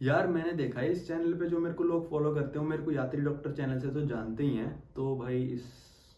यार मैंने देखा है इस चैनल पे जो मेरे को लोग फॉलो करते हो, मेरे को यात्री डॉक्टर चैनल से तो जानते ही हैं। तो भाई इस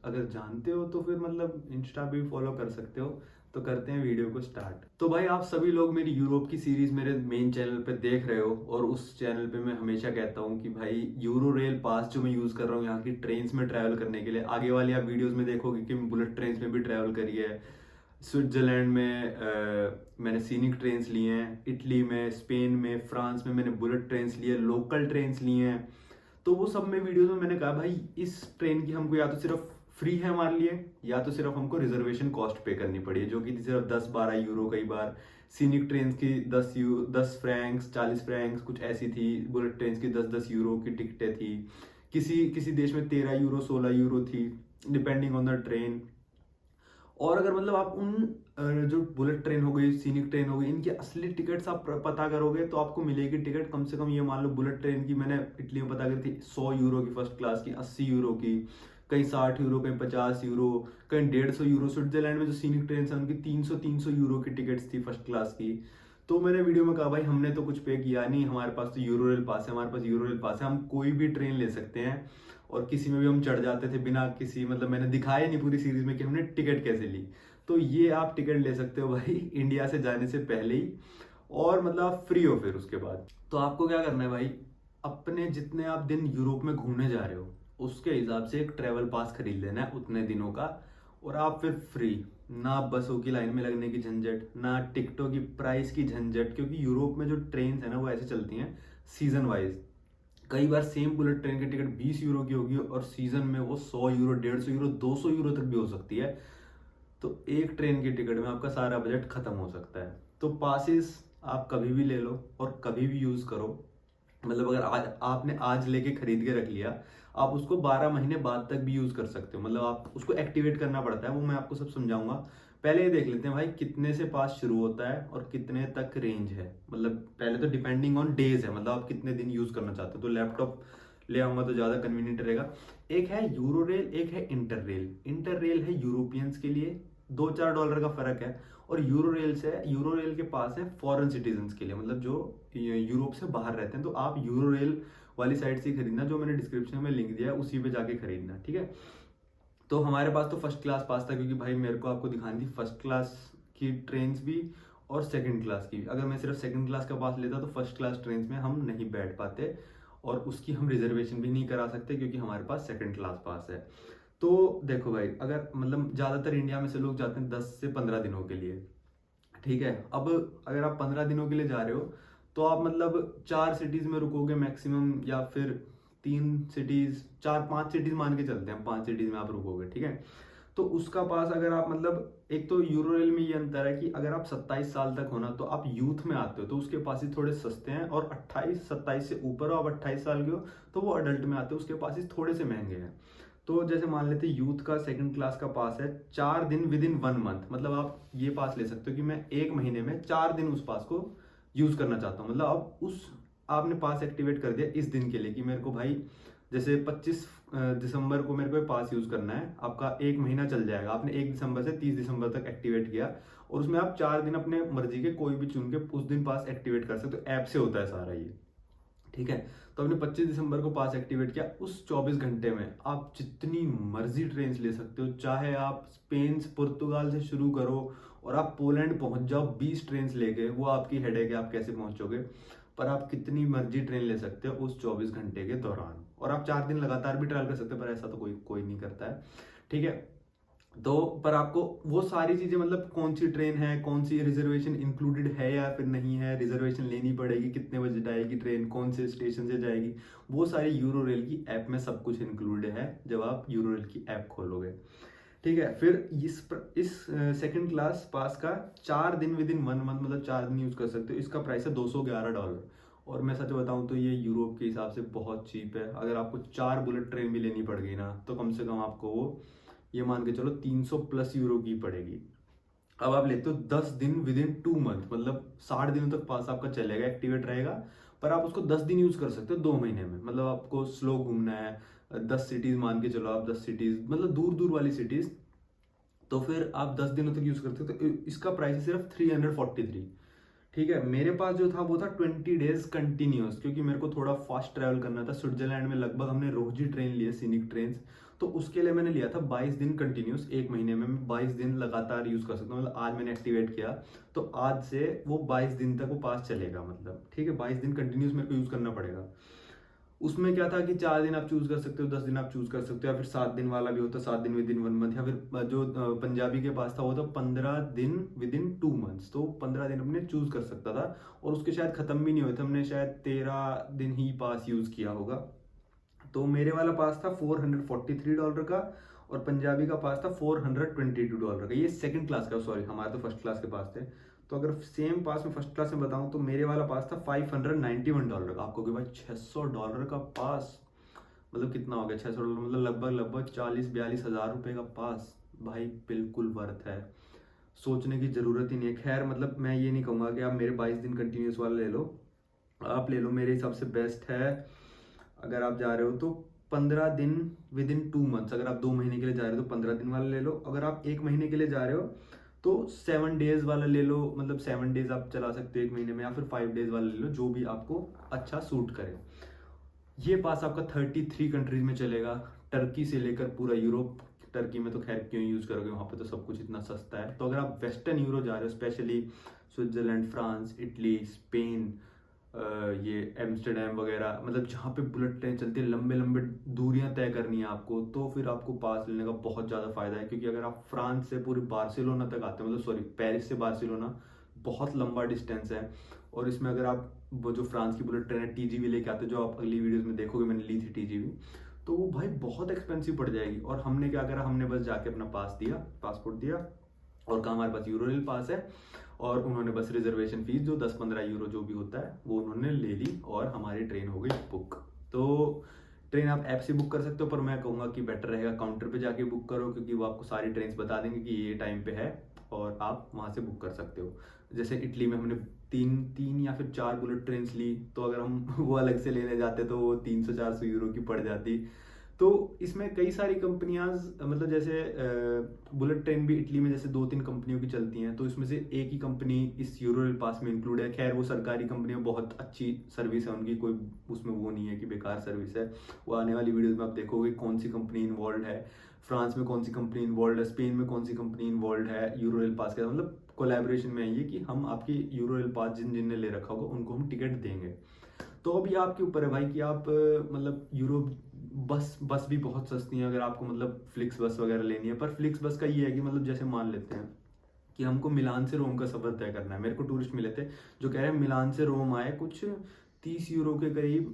अगर जानते हो तो फिर मतलब इंस्टा भी फॉलो कर सकते हो। तो करते हैं वीडियो को स्टार्ट। तो भाई आप सभी लोग मेरी यूरोप की सीरीज मेरे मेन चैनल पे देख रहे हो, और उस चैनल पे मैं हमेशा कहता हूँ कि भाई यूरो रेल पास जो मैं यूज़ कर रहा हूँ यहाँ की ट्रेन्स में ट्रैवल करने के लिए, आगे वाली आप वीडियोस में देखोगे कि मैं बुलेट ट्रेन्स में भी ट्रैवल करी है। स्विट्जरलैंड में मैंने सीनिक ट्रेन्स लिए हैं, इटली में, स्पेन में, फ्रांस में मैंने बुलेट ट्रेन्स लिए, लोकल ट्रेन्स लिए हैं। तो वो सब में वीडियोस में मैंने कहा भाई इस ट्रेन की हमको या तो सिर्फ फ्री है हमारे लिए, या तो सिर्फ हमको रिजर्वेशन कॉस्ट पे करनी पड़ी है, जो कि थी सिर्फ 10-12 यूरो। कई बार सीनिक ट्रेन की 10 फ्रैंक्स 40 फ्रैंक्स कुछ ऐसी थी, बुलेट ट्रेन की 10-10 यूरो की टिकटें थी। किसी किसी देश में 13 यूरो 16 यूरो थी, डिपेंडिंग ऑन द ट्रेन। और अगर मतलब आप उन जो बुलेट ट्रेन हो गई, सीनिक ट्रेन हो गई, इनकी असली टिकट्स आप पता करोगे तो आपको मिलेगी टिकट कम से कम, ये मान लो बुलेट ट्रेन की मैंने इटली में पता करी थी 100 यूरो की फर्स्ट क्लास की, 80 यूरो की, कहीं 60 यूरो, कहीं 50 यूरो, कहीं 150 यूरो। स्विट्जरलैंड में जो सीनिक ट्रेन है उनकी 300-300 यूरो की टिकट्स थी फर्स्ट क्लास की। तो मैंने वीडियो में कहा भाई हमने तो कुछ पे किया नहीं, हमारे पास तो यूरो रेल पास है, हमारे पास यूरो रेल पास है, हम कोई भी ट्रेन ले सकते हैं और किसी में भी हम चढ़ जाते थे बिना किसी, मतलब मैंने दिखाया नहीं पूरी सीरीज में कि हमने टिकट कैसे ली। तो ये आप टिकट ले सकते हो भाई इंडिया से जाने से पहले ही, और मतलब आप फ्री हो फिर उसके बाद। तो आपको क्या करना है भाई, अपने जितने आप दिन यूरोप में घूमने जा रहे हो उसके हिसाब से एक ट्रेवल पास खरीद लेना है उतने दिनों का, और आप फिर फ्री। ना बसों की लाइन में लगने की झंझट, ना टिकटों की प्राइस की झंझट, क्योंकि यूरोप में जो ट्रेन है ना वो ऐसे चलती हैं सीजन वाइज। कई बार सेम बुलेट ट्रेन की टिकट 20 यूरो की होगी और सीजन में वो 100 यूरो, 150 यूरो, 200 यूरो तक भी हो सकती है। तो एक ट्रेन की टिकट में आपका सारा बजट खत्म हो सकता है। तो पासिस आप कभी भी ले लो और कभी भी यूज करो। मतलब अगर आज आपने आज लेके खरीद के रख लिया, आप उसको 12 महीने बाद तक भी यूज कर सकते हो। मतलब आप उसको एक्टिवेट करना पड़ता है, वो मैं आपको सब समझाऊंगा। पहले ये देख लेते हैं भाई कितने से पास शुरू होता है और कितने तक रेंज है। मतलब पहले तो डिपेंडिंग ऑन डेज है, मतलब आप कितने दिन यूज करना चाहते हो। तो लैपटॉप ले आऊंगा तो ज्यादा कन्वीनियंट रहेगा। एक है यूरो रेल, एक है इंटर रेल। इंटर रेल है यूरोपियंस के लिए, $2-4 का फर्क है। और यूरो रेल के पास है फॉरेन सिटीजन्स के लिए, मतलब जो यूरोप से बाहर रहते हैं। तो आप यूरो रेल वाली साइट से ही खरीदना, जो मैंने डिस्क्रिप्शन में लिंक दिया है उसी पे जाके खरीदना, ठीक है। तो हमारे पास तो फर्स्ट क्लास पास था, क्योंकि भाई मेरे को आपको दिखानी थी फर्स्ट क्लास की ट्रेन भी और सेकंड क्लास की। अगर मैं सिर्फ सेकंड क्लास का पास लेता तो फर्स्ट क्लास ट्रेन में हम नहीं बैठ पाते, और उसकी हम रिजर्वेशन भी नहीं करा सकते क्योंकि हमारे पास सेकंड क्लास पास है। तो देखो भाई, अगर मतलब ज़्यादातर इंडिया में से लोग जाते हैं 10 से 15 दिनों के लिए, ठीक है। अब अगर आप 15 दिनों के लिए जा रहे हो तो आप मतलब 4 सिटीज में रुकोगे मैक्सिमम, या फिर 3 सिटीज, 4-5 सिटीज मान के चलते हैं, 5 सिटीज में आप रुकोगे, ठीक है। तो उसका पास अगर आप मतलब, एक तो यूरो रेल में ये अंतर है कि अगर आप 27 साल तक हो ना तो आप यूथ में आते हो तो उसके पास ही थोड़े सस्ते हैं, और 28-27 से ऊपर हो, आप 28 साल के हो तो वो अडल्ट में आते हो, उसके पास ही थोड़े से महंगे हैं। तो जैसे मान लेते यूथ का सेकंड क्लास का पास है 4 दिन विद इन 1 मंथ, मतलब आप ये पास ले सकते हो कि मैं एक महीने में 4 दिन उस पास को यूज करना चाहता हूँ। मतलब अब उस आपने पास एक्टिवेट कर दिया इस दिन के लिए कि मेरे को भाई जैसे 25 दिसंबर को मेरे को पास यूज करना है, आपका एक महीना चल जाएगा। आपने 1 दिसंबर से 30 दिसंबर तक एक्टिवेट किया, और उसमें आप 4 दिन अपने मर्जी के कोई भी चुन के उस दिन पास एक्टिवेट कर सकते हो। ऐप से होता है सारा ये, ठीक है। तो आपने 25 दिसंबर को पास एक्टिवेट किया, उस 24 घंटे में आप जितनी मर्जी ट्रेन ले सकते हो। चाहे आप स्पेन पुर्तगाल से शुरू करो और आप पोलैंड पहुंच जाओ 20 ट्रेन लेके, वो आपकी हेडेक है आप कैसे पहुंचोगे। पर आप कितनी मर्जी ट्रेन ले सकते हो उस 24 घंटे के दौरान, और आप 4 दिन लगातार भी ट्रैवल कर सकते हो, पर ऐसा तो कोई कोई नहीं करता है, ठीक है। तो पर आपको वो सारी चीजें, मतलब कौन सी ट्रेन है, कौन सी रिजर्वेशन इंक्लूडेड है या फिर नहीं है, रिजर्वेशन लेनी पड़ेगी, कितने बजे जाएगी ट्रेन, कौन से स्टेशन से जाएगी, वो सारी यूरो रेल की ऐप में सब कुछ इंक्लूडेड है जब आप यूरो रेल की ऐप खोलोगे, ठीक है। फिर इस सेकंड क्लास पास का 4 दिन विद इन 1 मंथ, मतलब 4 दिन यूज कर सकते हो। इसका प्राइस है $211। और मैं सच बताऊं तो ये यूरोप के हिसाब से बहुत चीप है। अगर आपको 4 बुलेट ट्रेन भी लेनी पड़ गई ना तो कम से कम आपको वो, ये मान के चलो 300+ यूरो की पड़ेगी। अब आप लेते हो 10 दिन विद इन 2 मंथ, मतलब 60 दिनों तक पास आपका चलेगा, एक्टिवेट रहेगा। पर आप उसको 10 दिन यूज कर सकते हो 2 महीने में। मतलब आपको स्लो घूमना है, 10 सिटीज मान के चलो आप, 10 सिटीज मतलब दूर दूर वाली सिटीज, तो फिर आप 10 दिनों तक यूज करते हो। तो इसका प्राइस है सिर्फ 343, ठीक है, मेरे पास जो था वो था 20 डेज कंटिन्यूस, क्योंकि मेरे को थोड़ा फास्ट ट्रैवल करना था। स्विट्जरलैंड में लगभग हमने रोज ही ट्रेन लिए, सीनिक ट्रेन, तो उसके लिए मैंने लिया था 22 दिन कंटिन्यूस। एक महीने में मैं 22 दिन लगातार यूज कर सकता हूँ। मतलब आज मैंने एक्टिवेट किया तो आज से वो 22 दिन तक वो पास चलेगा, मतलब ठीक है, 22 दिन कंटिन्यूस मेरे को यूज करना पड़ेगा। उसमें क्या था कि 4 दिन आप चूज कर सकते हो, 10 दिन आप चूज कर सकते हो, या फिर 7 दिन वाला भी होता, 7 दिन विद इन 1 मंथ, या फिर जो पंजाबी के पास था वो था 15 दिन विद इन 2 मंथ्स, तो 15 दिन अपने चूज कर सकता था। और उसके शायद खत्म भी नहीं हुए थे, हमने शायद 13 दिन ही पास यूज किया होगा। तो मेरे वाला पास था $443 का, और पंजाबी का पास था $422 का। ये सेकंड क्लास का, सॉरी हमारे तो फर्स्ट क्लास के पास थे। तो अगर सेम पास में फर्स्ट क्लास में बताऊं तो मेरे वाला पास था $591 का। आपको कि भाई $600 का पास, मतलब कितना हो गया $600, मतलब लगभग लगभग 40-42 हज़ार रुपये का पास। भाई बिल्कुल वर्थ है, सोचने की ज़रूरत ही नहीं है। खैर मतलब मैं ये नहीं कहूँगा कि आप मेरे 22 दिन कंटिन्यूस वाला ले लो, आप ले लो, मेरे हिसाब से बेस्ट है। अगर आप जा रहे हो तो 15 दिन विद इन 2 मंथ्स, अगर आप 2 महीने के लिए जा रहे हो तो 15 दिन वाला ले लो। अगर आप 1 महीने के लिए जा रहे हो तो 7 डेज वाला ले लो, मतलब 7 डेज आप चला सकते हो 1 महीने में, या फिर 5 डेज वाला ले लो, जो भी आपको अच्छा सूट करे। ये पास आपका 33 कंट्रीज में चलेगा, टर्की से लेकर पूरा यूरोप। टर्की में तो खैर क्यों यूज करोगे, वहां पे तो सब कुछ इतना सस्ता है। तो अगर आप वेस्टर्न यूरोप जा रहे हो, specially Switzerland, France, Italy, Spain, ये एम्स्टर्डम वगैरह, मतलब जहाँ पे बुलेट ट्रेन चलती है, लंबे लंबे दूरियां तय करनी है आपको, तो फिर आपको पास लेने का बहुत ज़्यादा फायदा है। क्योंकि अगर आप फ्रांस से पूरी बार्सिलोना तक आते हैं, मतलब सॉरी पेरिस से बार्सिलोना, बहुत लंबा डिस्टेंस है। और इसमें अगर आप वो जो फ्रांस की बुलेट ट्रेन है टीजीवी लेके आते हैं, जो आप अगली वीडियोस में देखोगे, मैंने ली थी टीजीवी, तो वो भाई बहुत एक्सपेंसिव पड़ जाएगी। और हमने क्या करा, हमने बस जाके अपना पासपोर्ट दिया, और कहा हमारे पास यूरोरेल पास है, और उन्होंने बस रिजर्वेशन फीस जो 10-15 यूरो जो भी होता है वो उन्होंने ले ली, और हमारी ट्रेन हो गई बुक। तो ट्रेन आप ऐप से बुक कर सकते हो, पर मैं कहूँगा कि बेटर रहेगा काउंटर पे जाके बुक करो, क्योंकि वो आपको सारी ट्रेन बता देंगे कि ये टाइम पे है, और आप वहाँ से बुक कर सकते हो। जैसे इटली में हमने तीन तीन या फिर 4 बुलेट ट्रेन ली, तो अगर हम वो अलग से लेने जाते तो वो 300-400 यूरो की पड़ जाती। तो इसमें कई सारी कंपनियां, मतलब जैसे बुलेट ट्रेन भी इटली में जैसे 2-3 कंपनियों की चलती हैं, तो इसमें से एक ही कंपनी इस यूरोरेल पास में इंक्लूड है। खैर वो सरकारी कंपनी है, बहुत अच्छी सर्विस है उनकी, कोई उसमें वो नहीं है कि बेकार सर्विस है। वो आने वाली वीडियोस में आप देखोगे कौन सी कंपनी इन्वॉल्व है, फ्रांस में कौन सी कंपनी इन्वॉल्व है, स्पेन में कौन सी कंपनी इन्वॉल्व है यूरोरेल पास के, मतलब कोलैबोरेशन में है ये, कि हम आपकी यूरोरेल पास जिन ने ले रखा होगा उनको हम टिकट देंगे। तो अभी आपके ऊपर है भाई कि आप मतलब यूरोप, बस भी बहुत सस्ती है अगर आपको मतलब फ्लिक्स बस वगैरह लेनी है। पर फ्लिक्स बस का ये है कि मतलब जैसे मान लेते हैं कि हमको मिलान से रोम का सफर तय करना है। मेरे को टूरिस्ट मिले थे जो कह रहे हैं मिलान से रोम आए कुछ 30 यूरो के करीब,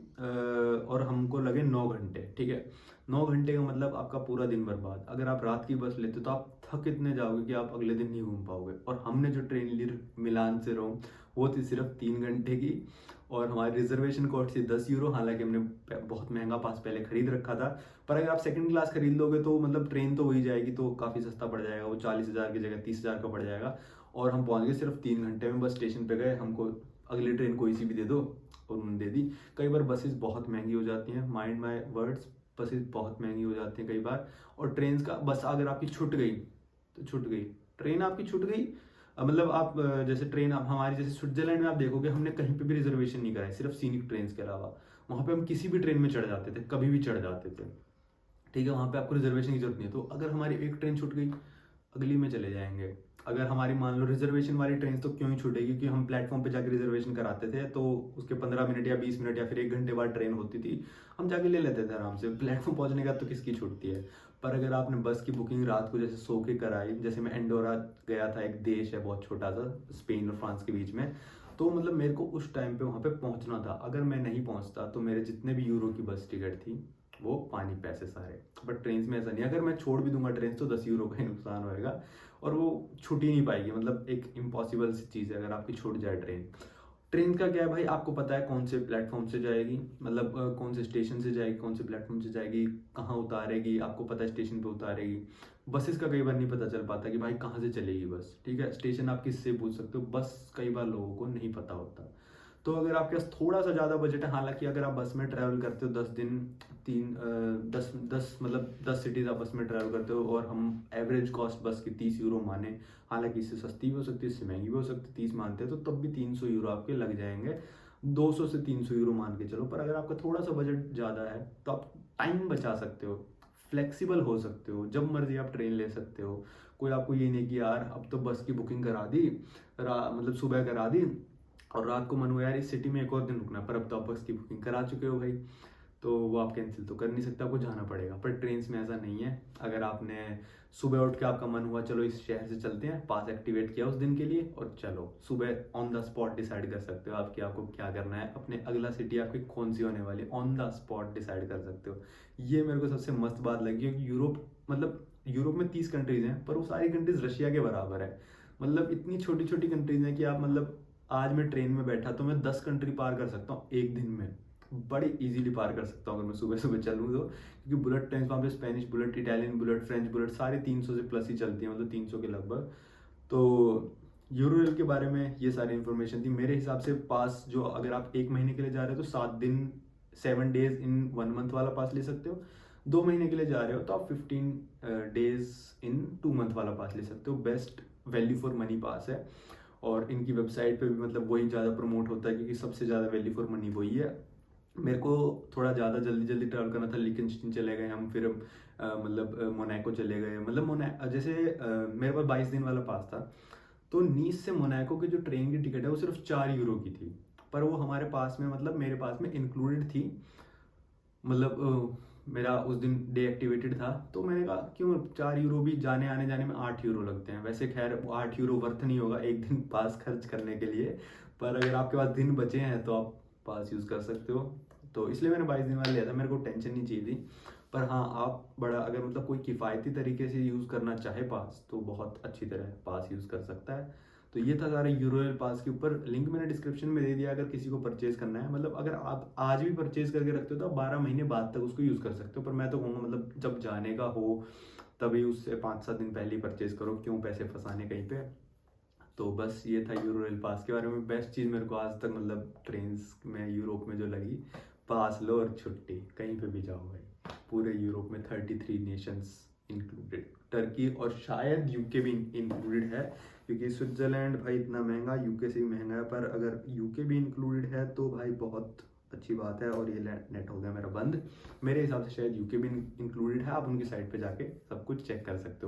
और हमको लगे 9 घंटे। ठीक है, 9 घंटे का मतलब आपका पूरा दिन बर्बाद। अगर आप रात की बस लेते तो आप थक इतने जाओगे कि आप अगले दिन नहीं घूम पाओगे। और हमने जो ट्रेन ली मिलान से रोम, वो थी सिर्फ 3 घंटे की, और हमारी रिजर्वेशन कॉस्ट थी 10 यूरो। हालांकि हमने बहुत महंगा पास पहले खरीद रखा था, पर अगर आप सेकंड क्लास खरीद लोगे तो मतलब ट्रेन तो वही जाएगी, तो काफ़ी सस्ता पड़ जाएगा, वो 40,000 की जगह 30,000 का पड़ जाएगा। और हम पहुंच गए सिर्फ 3 घंटे में, बस स्टेशन पे गए, हमको अगली ट्रेन कोई सी भी दे दो, और उन्होंने दे दी। कई बार बसेस बहुत महंगी हो जाती हैं, माइंड माई वर्ड्स, बसेस बहुत महंगी हो जाती हैं कई बार। और ट्रेन का बस अगर आपकी छूट गई तो छूट गई, ट्रेन आपकी छूट गई, मतलब आप जैसे ट्रेन आप हमारी जैसे स्विट्जरलैंड में आप देखोगे हमने कहीं पे भी रिजर्वेशन नहीं कराई, सिर्फ सीनिक ट्रेन के अलावा। वहाँ पे हम किसी भी ट्रेन में चढ़ जाते थे, कभी भी चढ़ जाते थे। ठीक है, वहाँ पे आपको रिजर्वेशन की जरूरत नहीं है। तो अगर हमारी एक ट्रेन छूट गई, अगली में चले जाएंगे। अगर हमारी मान लो रिजर्वेशन वाली ट्रेन तो क्यों ही छूटेगी, क्योंकि हम प्लेटफॉर्म पे जाके रिजर्वेशन कराते थे, तो उसके 15 मिनट या 20 मिनट या फिर 1 घंटे बाद ट्रेन होती थी, हम जाके ले लेते थे आराम से। प्लेटफॉर्म पहुंचने का तो किसकी छूटती है। पर अगर आपने बस की बुकिंग रात को जैसे सो के कराई, जैसे मैं एंडोरा गया था, एक देश है बहुत छोटा सा स्पेन और फ्रांस के बीच में, तो मतलब मेरे को उस टाइम पे वहाँ पे पहुँचना था। अगर मैं नहीं पहुँचता तो मेरे जितने भी यूरो की बस टिकट थी वो पानी पैसे सारे। बट ट्रेन में ऐसा नहीं, अगर मैं छोड़ भी दूंगा ट्रेन तो 10 यूरो का ही नुकसान होएगा, और वो छूट ही नहीं पाएगी। मतलब एक इम्पॉसिबल सी चीज़ है अगर आपकी छूट जाए ट्रेन। ट्रेन का क्या है भाई, आपको पता है कौन से प्लेटफॉर्म से जाएगी, मतलब कौन से स्टेशन से जाएगी, कौन से प्लेटफॉर्म से जाएगी, कहाँ उतारेगी, आपको पता है स्टेशन पे उतारेगी। बसेस का कई बार नहीं पता चल पाता कि भाई कहाँ से चलेगी बस। ठीक है, स्टेशन आप किससे पूछ सकते हो, बस कई बार लोगों को नहीं पता होता। तो अगर आपके पास थोड़ा सा ज़्यादा बजट है, हालांकि अगर आप बस में ट्रैवल करते हो 10 दिन, 10 मतलब 10 सिटीज़ आप बस में ट्रैवल करते हो, और हम एवरेज कॉस्ट बस की 30 यूरो माने, हालांकि इससे सस्ती भी हो सकती है, इससे महंगी भी हो सकती है, 30 मानते हैं तो तब भी 300 यूरो आपके लग जाएंगे, 200 से 300 यूरो मान के चलो। पर अगर आपका थोड़ा सा बजट ज़्यादा है तो आप टाइम बचा सकते हो, फ्लेक्सिबल हो सकते हो, जब मर्जी आप ट्रेन ले सकते हो। कोई आपको ये नहीं कि यार अब तो बस की बुकिंग करा दी, मतलब सुबह करा दी और रात को मन हुआ यार इस सिटी में एक और दिन रुकना, पर अब तो आप बस की बुकिंग करा चुके हो भाई, तो वो आप कैंसिल तो कर नहीं सकते, आपको जाना पड़ेगा। पर ट्रेन में ऐसा नहीं है। अगर आपने सुबह उठ के आपका मन हुआ चलो इस शहर से चलते हैं, पास एक्टिवेट किया उस दिन के लिए और चलो, सुबह ऑन द स्पॉट डिसाइड कर सकते हो आपकी आपको क्या करना है, अपने अगला सिटी आपकी कौन सी होने वाली, ऑन द स्पॉट डिसाइड कर सकते हो। ये मेरे को सबसे मस्त बात लगी, क्योंकि यूरोप में 30 कंट्रीज हैं, पर वो सारी कंट्रीज रशिया के बराबर है। मतलब इतनी छोटी छोटी कंट्रीज हैं कि आप मतलब आज मैं ट्रेन में बैठा तो मैं 10 कंट्री पार कर सकता हूँ एक दिन में, बड़ी इजीली पार कर सकता हूँ अगर मैं सुबह सुबह चलूँ तो, क्योंकि बुलेट ट्रेन वहाँ पे Spanish bullet, Italian bullet, French bullet सारी 300 से प्लस ही चलती हैं, मतलब 300 के लगभग। तो यूरोरेल के बारे में ये सारी इन्फॉर्मेशन थी। मेरे हिसाब से पास जो अगर आप एक महीने के लिए जा रहे हो तो 7 दिन 7 डेज इन 1 मंथ वाला पास ले सकते हो, 2 महीने के लिए जा रहे हो तो आप 15 डेज इन 2 मंथ वाला पास ले सकते हो। बेस्ट वैल्यू फॉर मनी पास है, और इनकी वेबसाइट पे भी मतलब वही ज़्यादा प्रमोट होता है, क्योंकि सबसे ज़्यादा वैल्यू फॉर मनी वही है। मेरे को थोड़ा ज़्यादा जल्दी जल्दी ट्रैवल करना था, लिechtenstein चले गए हम, फिर मतलब मोनाको चले गए, मतलब जैसे मेरे पास 22 दिन वाला पास था, तो नीस से मोनाको की जो ट्रेन की टिकट है वो सिर्फ 4 यूरो की थी, पर वो हमारे पास में मतलब मेरे पास में इंक्लूडेड थी। मतलब मेरा उस दिन डे एक्टिवेटेड था, तो मैंने कहा क्यों 4 यूरो भी, जाने आने जाने में 8 यूरो लगते हैं, वैसे खैर वो 8 यूरो वर्थ नहीं होगा एक दिन पास खर्च करने के लिए, पर अगर आपके पास दिन बचे हैं तो आप पास यूज़ कर सकते हो। तो इसलिए मैंने 22 दिन वाला लिया था, मेरे को टेंशन नहीं चाहिए थी। पर हाँ, आप बड़ा अगर मतलब कोई किफ़ायती तरीके से यूज़ करना चाहे पास, तो बहुत अच्छी तरह पास यूज़ कर सकता है। तो ये था सारे यूरोरेल पास के ऊपर, लिंक मैंने डिस्क्रिप्शन में दे दिया अगर किसी को परचेज करना है। मतलब अगर आप आज भी परचेज करके रखते हो तो आप 12 महीने बाद तक उसको यूज़ कर सकते हो, पर मैं तो कहूँगा मतलब जब जाने का हो तभी उससे 5-7 दिन पहले ही परचेज करो, क्यों पैसे फंसाने कहीं पे। तो बस ये था यूरोरेल पास के बारे में। बेस्ट चीज़ मेरे को आज तक मतलब ट्रेन में यूरोप में जो लगी, पास लो और छुट्टी, कहीं पे भी जाओ भाई। पूरे यूरोप में 33 नेशंस इंक्लूडेड, टर्की और शायद यूके भी इंक्लूडेड है, क्योंकि स्विट्जरलैंड भाई इतना महंगा, यूके से भी महंगा है, पर अगर यूके भी इंक्लूडेड है तो भाई बहुत अच्छी बात है। और ये नेट हो गया मेरा बंद, मेरे हिसाब से शायद यूके भी इंक्लूडेड है, आप उनकी साइट पे जाके सब कुछ चेक कर सकते हो।